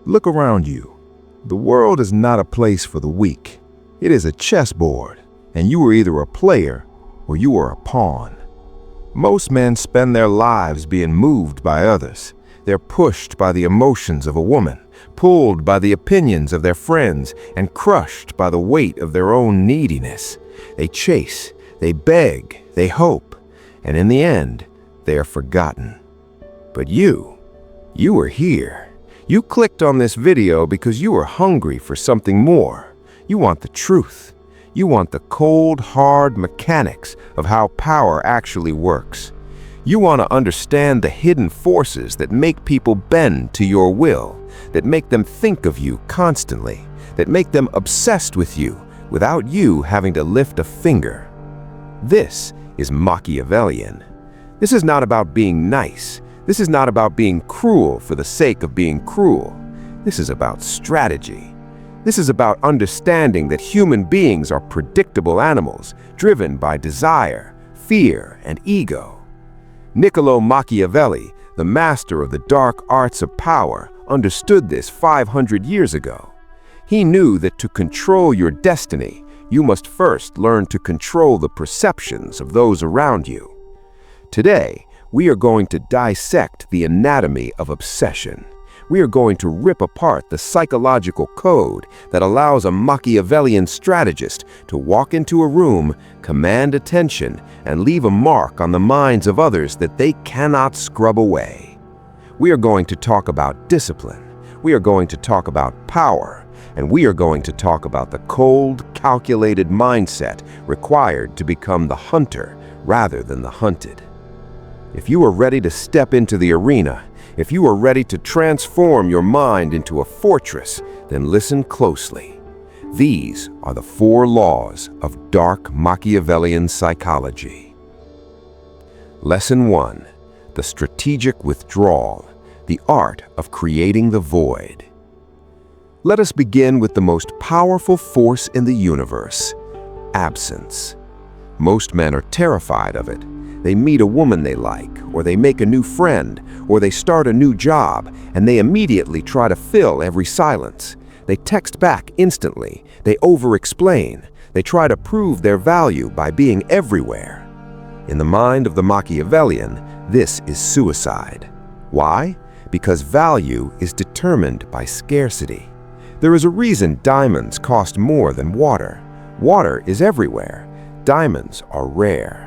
look around you. The world is not a place for the weak. It is a chessboard, and you are either a player or you are a pawn. Most men spend their lives being moved by others. They're pushed by the emotions of a woman, pulled by the opinions of their friends, and crushed by the weight of their own neediness. They chase, they beg, they hope, and in the end, they are forgotten. But you are here. You clicked on this video because you are hungry for something more. You want the truth. You want the cold, hard mechanics of how power actually works. You want to understand the hidden forces that make people bend to your will, that make them think of you constantly, that make them obsessed with you without you having to lift a finger. This is Machiavellian. This is not about being nice. This is not about being cruel for the sake of being cruel. This is about strategy. This is about understanding that human beings are predictable animals, driven by desire, fear, and ego. Niccolo Machiavelli, the master of the dark arts of power, understood this 500 years ago. He knew that to control your destiny, you must first learn to control the perceptions of those around you. Today, we are going to dissect the anatomy of obsession. We are going to rip apart the psychological code that allows a Machiavellian strategist to walk into a room, command attention, and leave a mark on the minds of others that they cannot scrub away. We are going to talk about discipline. We are going to talk about power. And we are going to talk about the cold, calculated mindset required to become the hunter rather than the hunted. If you are ready to step into the arena, if you are ready to transform your mind into a fortress, then listen closely. These are the 4 laws of Dark Machiavellian Psychology. Lesson 1. The Strategic Withdrawal, the art of creating the void. Let us begin with the most powerful force in the universe, absence. Most men are terrified of it. They meet a woman they like, or they make a new friend, or they start a new job, and they immediately try to fill every silence. They text back instantly. They over-explain. They try to prove their value by being everywhere. In the mind of the Machiavellian, this is suicide. Why? Because value is determined by scarcity. There is a reason diamonds cost more than water. Water is everywhere. Diamonds are rare.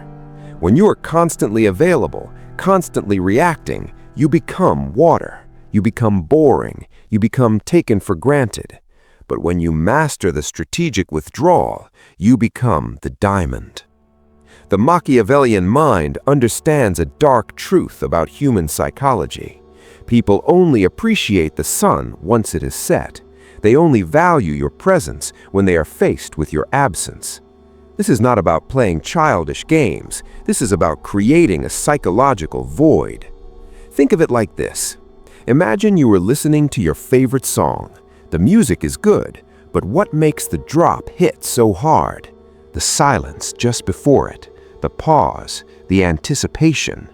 When you are constantly available, constantly reacting, you become water. You become boring. You become taken for granted. But when you master the strategic withdrawal, you become the diamond. The Machiavellian mind understands a dark truth about human psychology. People only appreciate the sun once it is set. They only value your presence when they are faced with your absence. This is not about playing childish games. This is about creating a psychological void. Think of it like this. Imagine you are listening to your favorite song. The music is good, but what makes the drop hit so hard? The silence just before it, the pause, the anticipation.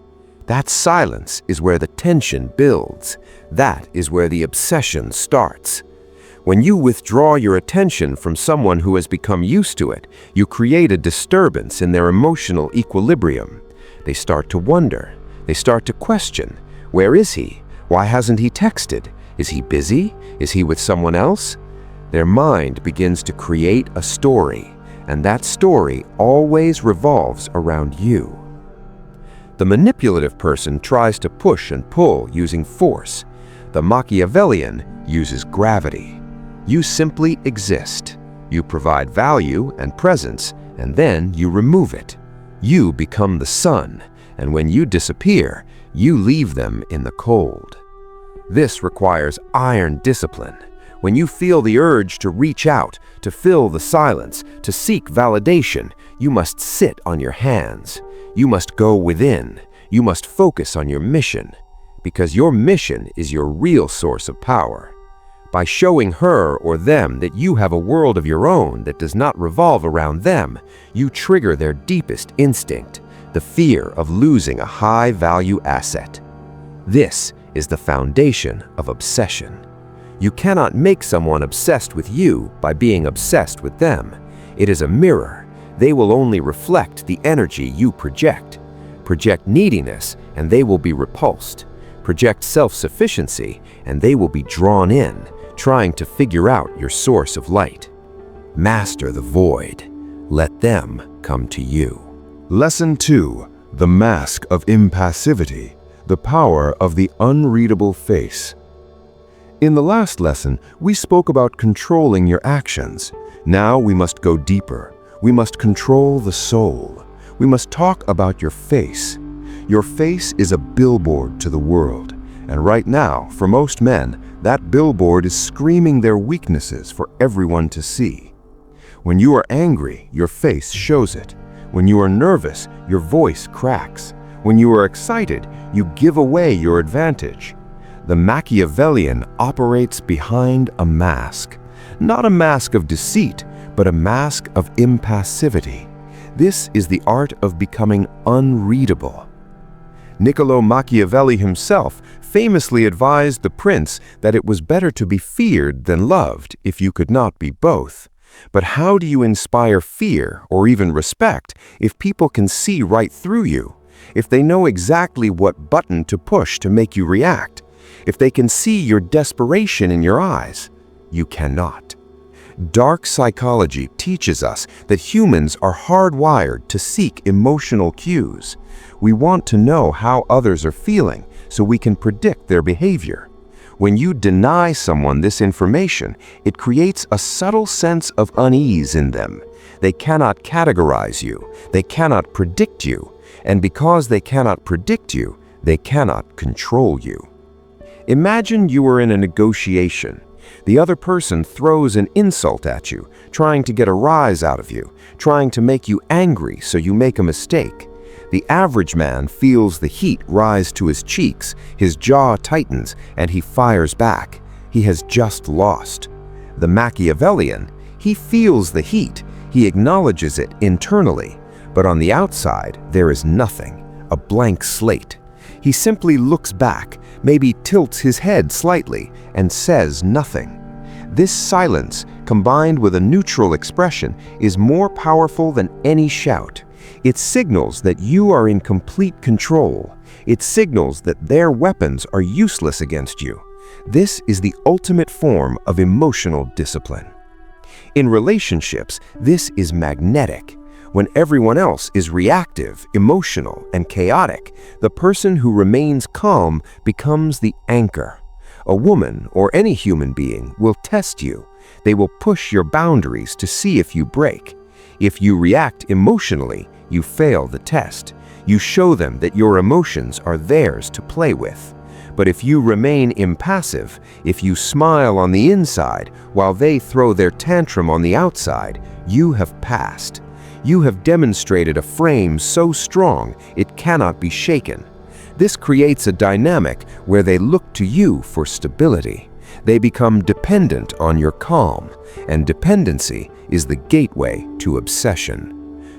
That silence is where the tension builds. That is where the obsession starts. When you withdraw your attention from someone who has become used to it, you create a disturbance in their emotional equilibrium. They start to wonder. They start to question. Where is he? Why hasn't he texted? Is he busy? Is he with someone else? Their mind begins to create a story, and that story always revolves around you. The manipulative person tries to push and pull using force. The Machiavellian uses gravity. You simply exist. You provide value and presence, and then you remove it. You become the sun, and when you disappear, you leave them in the cold. This requires iron discipline. When you feel the urge to reach out, to fill the silence, to seek validation, you must sit on your hands. You must go within. You must focus on your mission, because your mission is your real source of power. By showing her or them that you have a world of your own that does not revolve around them, you trigger their deepest instinct, the fear of losing a high-value asset. This is the foundation of obsession. You cannot make someone obsessed with you by being obsessed with them. It is a mirror. They will only reflect the energy you project. Project neediness, and they will be repulsed. Project self-sufficiency, and they will be drawn in, trying to figure out your source of light. Master the void. Let them come to you. Lesson 2. The Mask of Impassivity. The Power of the Unreadable Face. In the last lesson, we spoke about controlling your actions. Now we must go deeper. We must control the soul. We must talk about your face. Your face is a billboard to the world. And right now, for most men, that billboard is screaming their weaknesses for everyone to see. When you are angry, your face shows it. When you are nervous, your voice cracks. When you are excited, you give away your advantage. The Machiavellian operates behind a mask. Not a mask of deceit, but a mask of impassivity. This is the art of becoming unreadable. Niccolo Machiavelli himself famously advised the prince that it was better to be feared than loved if you could not be both. But how do you inspire fear or even respect if people can see right through you? If they know exactly what button to push to make you react? If they can see your desperation in your eyes? You cannot. Dark psychology teaches us that humans are hardwired to seek emotional cues. We want to know how others are feeling so we can predict their behavior. When you deny someone this information, it creates a subtle sense of unease in them. They cannot categorize you. They cannot predict you. And because they cannot predict you, they cannot control you. Imagine you are in a negotiation. The other person throws an insult at you, trying to get a rise out of you, trying to make you angry so you make a mistake. The average man feels the heat rise to his cheeks, his jaw tightens, and he fires back. He has just lost. The Machiavellian, he feels the heat, he acknowledges it internally, but on the outside there is nothing, a blank slate. He simply looks back, maybe tilts his head slightly, and says nothing. This silence, combined with a neutral expression, is more powerful than any shout. It signals that you are in complete control. It signals that their weapons are useless against you. This is the ultimate form of emotional discipline. In relationships, this is magnetic. When everyone else is reactive, emotional, and chaotic, the person who remains calm becomes the anchor. A woman or any human being will test you. They will push your boundaries to see if you break. If you react emotionally, you fail the test. You show them that your emotions are theirs to play with. But if you remain impassive, if you smile on the inside while they throw their tantrum on the outside, you have passed. You have demonstrated a frame so strong it cannot be shaken. This creates a dynamic where they look to you for stability. They become dependent on your calm, and dependency is the gateway to obsession.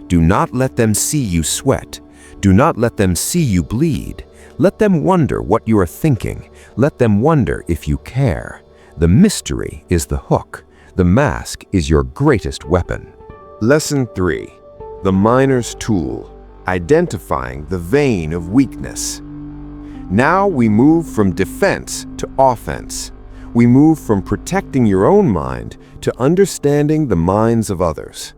Do not let them see you sweat. Do not let them see you bleed. Let them wonder what you are thinking. Let them wonder if you care. The mystery is the hook. The mask is your greatest weapon. Lesson 3. The Miner's Tool. Identifying the vein of weakness. Now we move from defense to offense. We move from protecting your own mind to understanding the minds of others.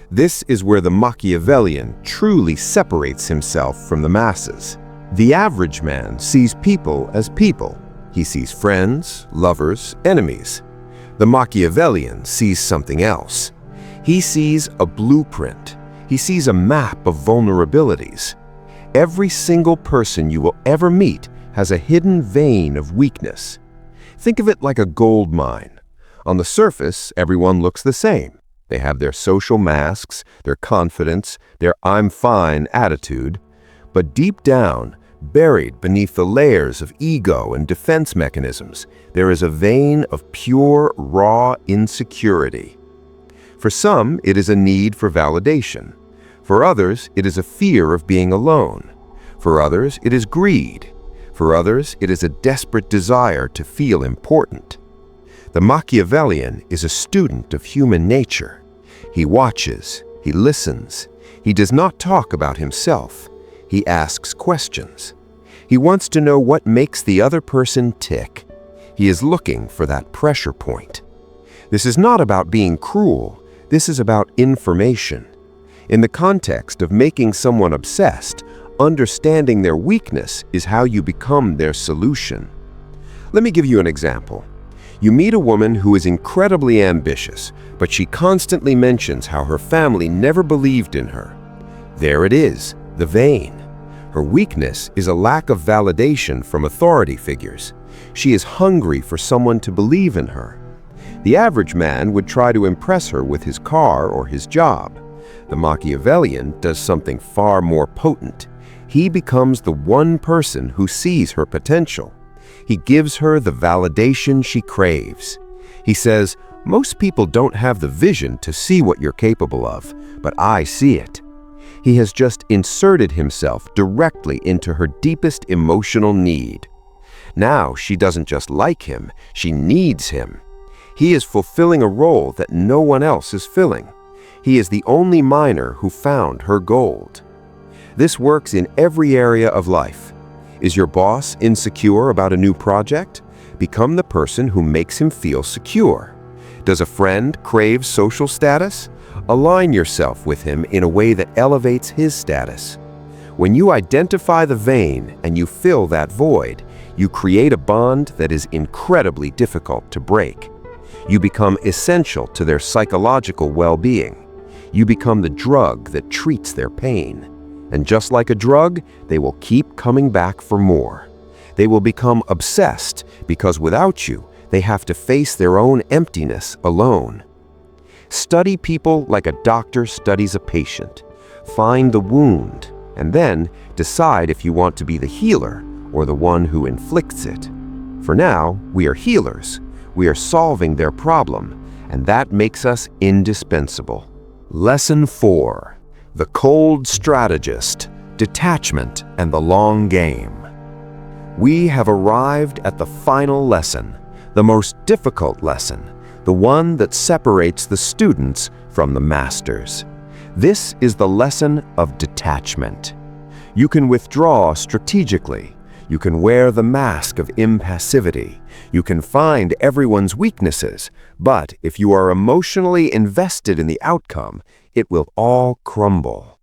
This is where the Machiavellian truly separates himself from the masses. The average man sees people as people. He sees friends, lovers, enemies. The Machiavellian sees something else. He sees a blueprint. He sees a map of vulnerabilities. Every single person you will ever meet has a hidden vein of weakness. Think of it like a gold mine. On the surface, everyone looks the same. They have their social masks, their confidence, their "I'm fine" attitude. But deep down, buried beneath the layers of ego and defense mechanisms, there is a vein of pure, raw insecurity. For some, it is a need for validation. For others, it is a fear of being alone. For others, it is greed. For others, it is a desperate desire to feel important. The Machiavellian is a student of human nature. He watches, he listens, he does not talk about himself, he asks questions. He wants to know what makes the other person tick. He is looking for that pressure point. This is not about being cruel, this is about information. In the context of making someone obsessed, understanding their weakness is how you become their solution. Let me give you an example. You meet a woman who is incredibly ambitious, but she constantly mentions how her family never believed in her. There it is, the vein. Her weakness is a lack of validation from authority figures. She is hungry for someone to believe in her. The average man would try to impress her with his car or his job. The Machiavellian does something far more potent. He becomes the one person who sees her potential. He gives her the validation she craves. He says, "Most people don't have the vision to see what you're capable of, but I see it." He has just inserted himself directly into her deepest emotional need. Now she doesn't just like him, she needs him. He is fulfilling a role that no one else is filling. He is the only miner who found her gold. This works in every area of life. Is your boss insecure about a new project? Become the person who makes him feel secure. Does a friend crave social status? Align yourself with him in a way that elevates his status. When you identify the vein and you fill that void, you create a bond that is incredibly difficult to break. You become essential to their psychological well-being. You become the drug that treats their pain. And just like a drug, they will keep coming back for more. They will become obsessed because without you, they have to face their own emptiness alone. Study people like a doctor studies a patient. Find the wound, and then decide if you want to be the healer or the one who inflicts it. For now, we are healers. We are solving their problem, and that makes us indispensable. Lesson 4. The Cold Strategist, Detachment and the Long Game. We have arrived at the final lesson, the most difficult lesson, the one that separates the students from the masters. This is the lesson of detachment. You can withdraw strategically. You can wear the mask of impassivity. You can find everyone's weaknesses, but if you are emotionally invested in the outcome, it will all crumble.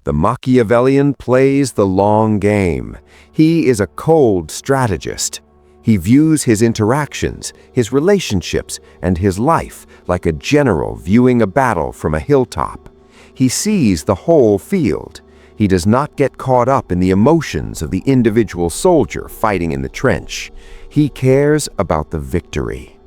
The Machiavellian plays the long game. He is a cold strategist. He views his interactions, his relationships, and his life like a general viewing a battle from a hilltop. He sees the whole field. He does not get caught up in the emotions of the individual soldier fighting in the trench. He cares about the victory.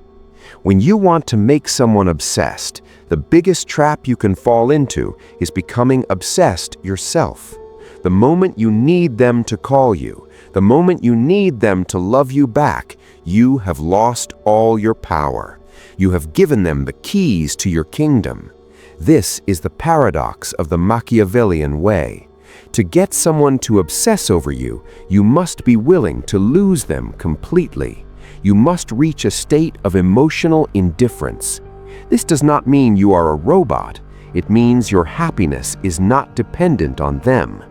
When you want to make someone obsessed, the biggest trap you can fall into is becoming obsessed yourself. The moment you need them to call you, the moment you need them to love you back, you have lost all your power. You have given them the keys to your kingdom. This is the paradox of the Machiavellian way. To get someone to obsess over you, you must be willing to lose them completely. You must reach a state of emotional indifference. This does not mean you are a robot. It means your happiness is not dependent on them.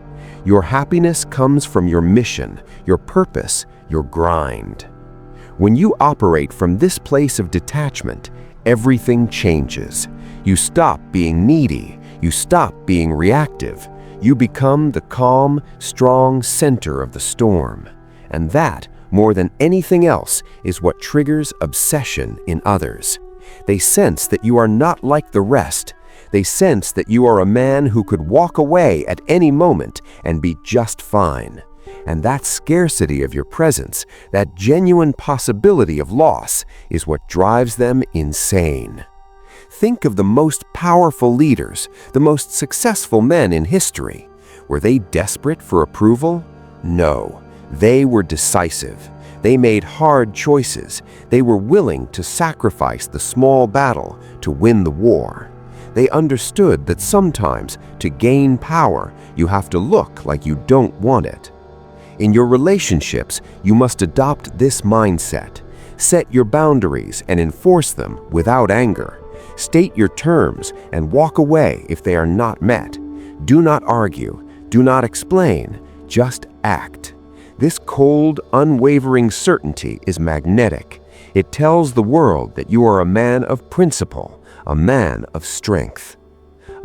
Your happiness comes from your mission, your purpose, your grind. When you operate from this place of detachment, everything changes. You stop being needy. You stop being reactive. You become the calm, strong center of the storm. And that, more than anything else, is what triggers obsession in others. They sense that you are not like the rest. They sense that you are a man who could walk away at any moment and be just fine. And that scarcity of your presence, that genuine possibility of loss, is what drives them insane. Think of the most powerful leaders, the most successful men in history. Were they desperate for approval? No, they were decisive. They made hard choices. They were willing to sacrifice the small battle to win the war. They understood that sometimes, to gain power, you have to look like you don't want it. In your relationships, you must adopt this mindset. Set your boundaries and enforce them without anger. State your terms and walk away if they are not met. Do not argue, do not explain, just act. This cold, unwavering certainty is magnetic. It tells the world that you are a man of principle, a man of strength.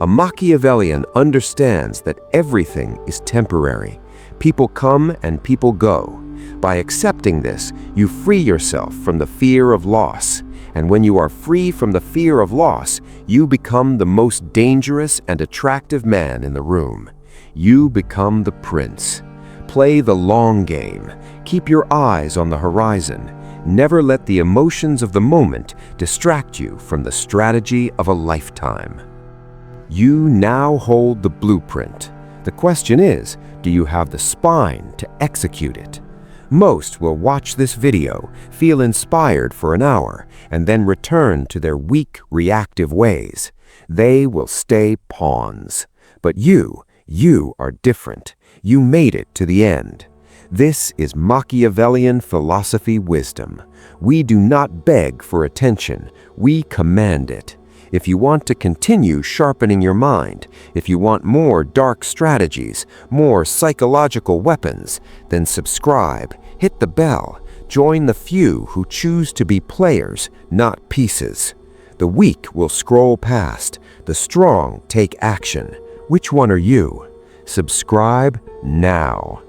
A Machiavellian understands that everything is temporary. People come and people go. By accepting this, you free yourself from the fear of loss. And when you are free from the fear of loss, you become the most dangerous and attractive man in the room. You become the prince. Play the long game. Keep your eyes on the horizon. Never let the emotions of the moment distract you from the strategy of a lifetime. You now hold the blueprint. The question is, do you have the spine to execute it? Most will watch this video, feel inspired for an hour, and then return to their weak, reactive ways. They will stay pawns. But you are different. You made it to the end. This is Machiavellian philosophy wisdom. We do not beg for attention, we command it. If you want to continue sharpening your mind, if you want more dark strategies, more psychological weapons, then subscribe, hit the bell, join the few who choose to be players, not pieces. The weak will scroll past, the strong take action. Which one are you? Subscribe now.